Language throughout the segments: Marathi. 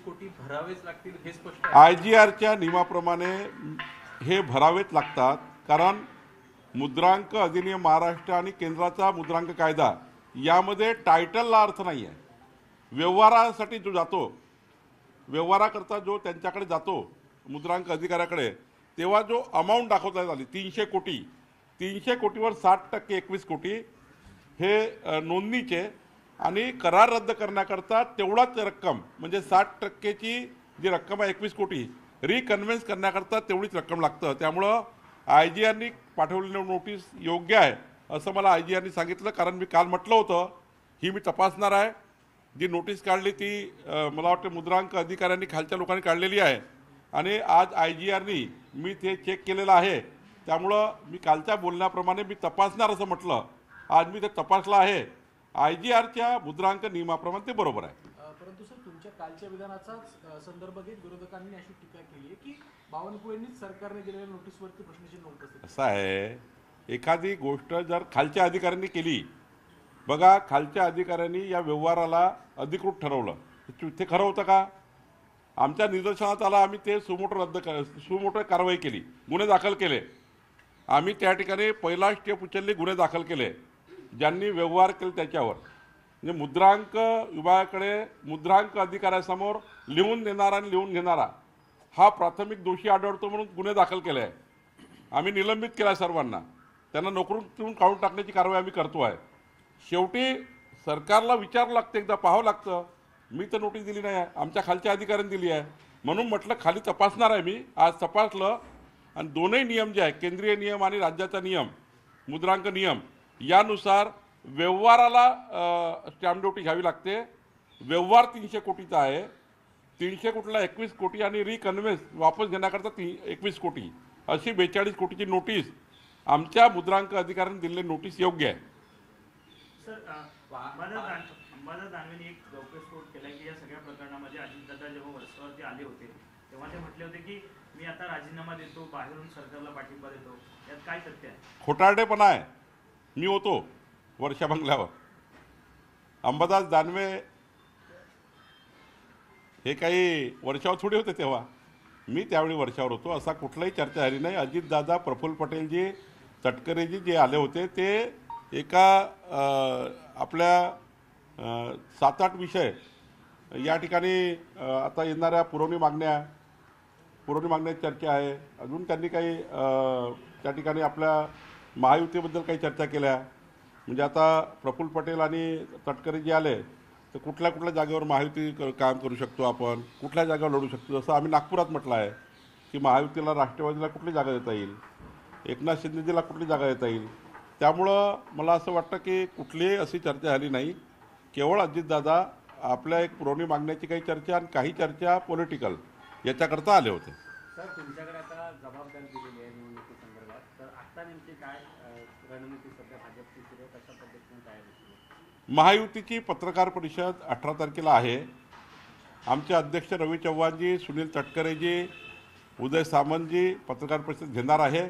कोटी भरावेच लागतील हे स्पष्ट आहे। IGRच्या नियमाप्रमाणे हे भरावेच लागतात, कारण मुद्रांक अधिनियम महाराष्ट्र आणि केंद्राचा मुद्रांक कायदा यामध्ये टायटलला अर्थ नाही आहे। व्यवहारासाठी जो जातो, व्यवहाराकरता जो त्यांच्याकडे जातो मुद्रांक अधिकाऱ्याकडे, तेव्हा जो अमाऊंट दाखवता आली 300 कोटी, 300 कोटीवर 60% 21 कोटी हे नोंदणीचे आणि करार रद्द करण्याकरता तेवढाच रक्कम म्हणजे 60%ची जी रक्कम आहे 21 कोटी रिकन्व्हेन्स करण्याकरता तेवढीच रक्कम लागतं। त्यामुळं IGRनी पाठवलेली नोटीस योग्य आहे असं मला IGRनी सांगितलं, कारण मी काल म्हटलं होतं ही मी तपासणार आहे। जी नोटीस काढली ती मला वाटतं मुद्रांक अधिकाऱ्यांनी खालच्या लोकांनी काढलेली आहे आणि आज IGRनी मी ते चेक केलेलं आहे। त्यामुळं मी कालच्या बोलण्याप्रमाणे मी तपासणार असं म्हटलं, आज मी ते तपासलं आहे। IGRच्या मुद्रांक नियमाप्रमाणे ते बरोबर आहे। परंतु सर, तुमच्या कालच्या विधानाचा संदर्भ घेत विरोधकांनी अशी टीका केली आहे की बावनकुळेंनीच सरकारने दिलेल्या नोटीसवरती प्रश्नचिन्ह उपस्थित। असं आहे, एखादी गोष्ट जर खालच्या अधिकाऱ्यांनी केली, बघा खालच्या अधिकाऱ्यांनी या व्यवहाराला अधिकृत ठरवलं, ते खरं होतं का? आमच्या निदर्शनात आला, आम्ही ते सुमोटो कारवाई केली, गुन्हे दाखल केले। आम्ही त्या ठिकाणी पहिला स्टेप उचलली, गुन्हे दाखल केले ज्यांनी व्यवहार केले त्याच्यावर। म्हणजे मुद्रांक विभागाकडे मुद्रांक अधिकाऱ्यासमोर लिहून देणारा आणि लिहून घेणारा हा प्राथमिक दोषी आढळतो म्हणून गुन्हे दाखल केले आहे। आम्ही निलंबित केला सर्वांना, त्यांना नोकरीतून काढून टाकण्याची कारवाई आम्ही करतो आहे। शेवटी सरकारला विचारावं लागतं, एकदा पाहावं लागतं। मी तर नोटीस दिली नाही आहे, आमच्या खालच्या अधिकाऱ्यांनी दिली आहे, म्हणून म्हटलं खाली तपासणार आहे। मी आज तपासलं आणि दोन्ही नियम जे आहे, केंद्रीय नियम आणि राज्याचा नियम मुद्रांक नियम, यानुसार व्यवहाराला स्टॅम्प ड्युटी घ्यावी लागते। व्यवहार 300 कोटीचा आहे, 300 कोटीला 21 कोटी आणि रिकन्व्हेन्स वापस घेण्याकरता 21 कोटी, अशी 42 कोटीची नोटीस आमच्या मुद्रांक अधिकाऱ्यांनी दिलेली नोटीस योग्य आहे। सर, अंबादास दानवेंनी एक गौप्यस्फोट केला की या सगळ्या प्रकरणामध्ये अजितदादा जेव्हा वर्षावरती आले होते तेव्हा ते म्हटले होते की मी आता राजीनामा देतो, बाहेरून सरकारला पाठिंबा देतो, यात काय सत्य आहे? खोटारडेपणा आहे। मी होतो वर्षा बंगल्यावर, अंबादास दानवे हे काही वर्षावर थोडे होते तेव्हा, मी त्यावेळी वर्षावर होतो। असा कुठलाही चर्चा झाली नाही। अजितदादा, प्रफुल्ल पटेलजी, तटकरेजी जे आले होते ते एका आपल्या 7-8 विषय या ठिकाणी आता येणाऱ्या पुरवणी मागण्याची चर्चा आहे। अजून त्यांनी काही त्या ठिकाणी आपल्या महायुतीबद्दल काही चर्चा केल्या। म्हणजे आता प्रफुल्ल पटेल आणि तटकरे जे आले तर कुठल्या जागेवर महायुती काम करू शकतो, आपण कुठल्या जागेवर लढू शकतो। जसं आम्ही नागपुरात म्हटलं आहे की महायुतीला, राष्ट्रवादीला कुठली जागा देता येईल, एकनाथ शिंदेजीला कुठली जागा देता येईल। त्यामुळं मला असं वाटतं की कुठलीही अशी चर्चा झाली नाही। केवळ अजितदादा आपल्या एक पुरवणी मागण्याची काही चर्चा आणि काही चर्चा पॉलिटिकल याच्याकरता आले होते। सर, तुमच्याकडे आता जबाबदारी दिलेली आहे निवडणुकी संदर्भात, तर आता नेमकी काय रणनीती सध्या भाजपची सुरू आहे, कशा पद्धतीने काय आहे? महायुतीची पत्रकार परिषद 18 तारखेला आहे। आमचे अध्यक्ष रवी चव्हाणजी, सुनील तटकरेजी, उदय सामंतजी पत्रकार परिषद घेणार आहे।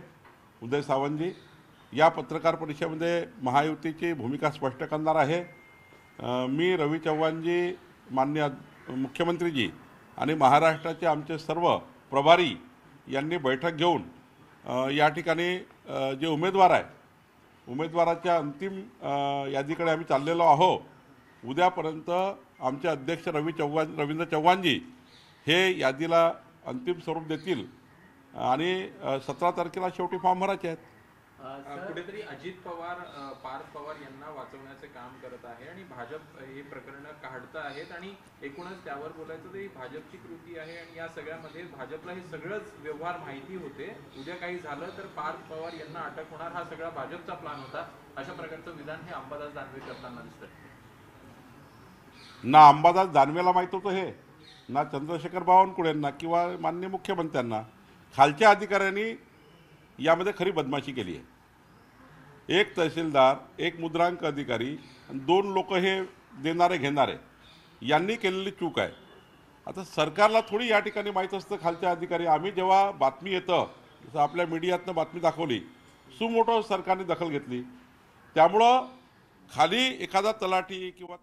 उदय सावंतजी या पत्रकार परिषदेमध्ये महायुतीची भूमिका स्पष्ट करणार आहे। मी, रवी चव्हाणजी, माननीय मुख्यमंत्रीजी आणि महाराष्ट्राचे आमचे सर्व प्रभारी यांनी बैठक घेऊन या ठिकाणी जे उमेदवार आहे, उमेदवाराच्या अंतिम यादीकडे आम्ही चाललेलो आहोत। उद्यापर्यंत आमचे अध्यक्ष रवींद्र चव्हाणजी हे यादीला अंतिम स्वरूप देतील आणि 17 तारखेला शेवटी फॉर्म भरायचे आहेत। कुठेतरी अजित पवार पार्थ पवार यांना वाचवण्याचे काम करत आहे आणि भाजप हे प्रकरण काढत आहेत आणि एकूणच त्यावर बोलायचं तर ही भाजपची कृती आहे आणि या सगळ्यामध्ये भाजपला हे सगळंच व्यवहार माहिती होते। उद्या काही झालं तर पार्थ पवार यांना अटक होणार, हा सगळा भाजपचा प्लॅन होता, अशा प्रकारचं विधान हे अंबादास दानवे करताना दिसतंय। ना अंबादास दानवेला माहीत होतं हे, ना चंद्रशेखर बावनकुळेंना किंवा माननीय मुख्यमंत्र्यांना। खालच्या अधिकाऱ्यांनी यामध्ये खरी बदमाशी केली आहे। एक तहसीलदार, एक मुद्रांक अधिकारी आणि 2 लोक हे देणारे घेणारे यांनी केलेली चूक आहे। आता सरकारला थोडी या ठिकाणी माहीत असतं खालच्या अधिकारी। आम्ही जेव्हा बातमी येतं, जसं आपल्या मीडियातनं बातमी दाखवली, सुमोटो सरकारने दखल घेतली। त्यामुळं खाली एखादा तलाठी किंवा